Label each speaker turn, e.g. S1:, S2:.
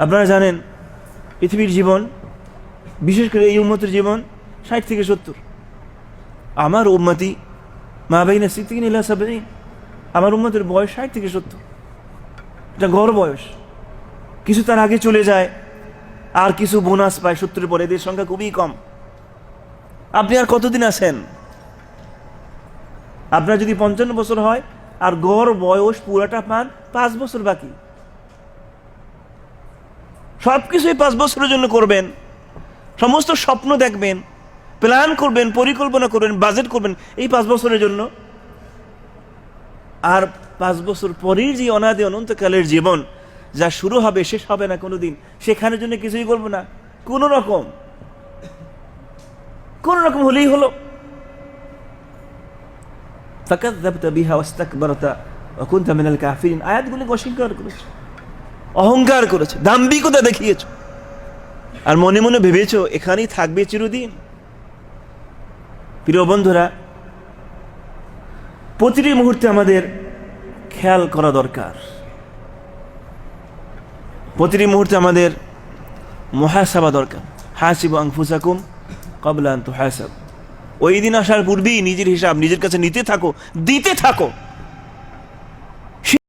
S1: আপনারা জানেন পৃথিবীর জীবন, বিশেষ করে এই উম্মতের জীবন 60 থেকে 70। আমার উম্মতি মা বাইনা সিদ্দিকিন ইলা সাবঈন, আমার উম্মতের বয়স 60 থেকে 70। এটা গড় বয়স। কিছু তার আগে চলে যায়, আর কিছু বোনাস পায় 70-এর পরে। এদের সংখ্যা খুবই কম। আপনি আর কতদিন আছেন? আপনার যদি 55 বছর হয় আর গড় বয়স পুরাটা পান 5 বছর বাকি। সবকিছুই 5 বছরের জন্য করবেন, সমস্ত স্বপ্ন দেখবেন, প্ল্যান করবেন, পরিকল্পনা করবেন, বাজেট করবেন এই 5 বছরের জন্য। আর 5 বছর পরের যে অনাদি অনন্তকালের জীবন, যা শুরু হবে শেষ হবে না কোনোদিন, সেখানের জন্য কিছুই করবো না। কোন রকম হলেই হলো। ফাকাযযাবতা বিহা ওয়াস্তাকবারতা ওয়া কুনতা মিনাল কাফিরিন, আয়াতগুলোকে অস্বীকার করেছে, অহংকার করেছে, দাম্ভিকতা দেখিয়েছ, আর মনে মনে ভেবেছো এখানেই থাকবে চিরদিন। প্রিয় বন্ধুরা, প্রতিটি মুহূর্তে আমাদের খেয়াল করা দরকার। প্রতিটি মুহূর্তে আমাদের মুহাসাবা দরকার। হাসিবু আনফুসাকুম ক্বাবলা আন তুহাসাবু। ওই দিন আসার পূর্বেই নিজের হিসাব নিজের কাছে নিতে থাকো, দিতে থাকো।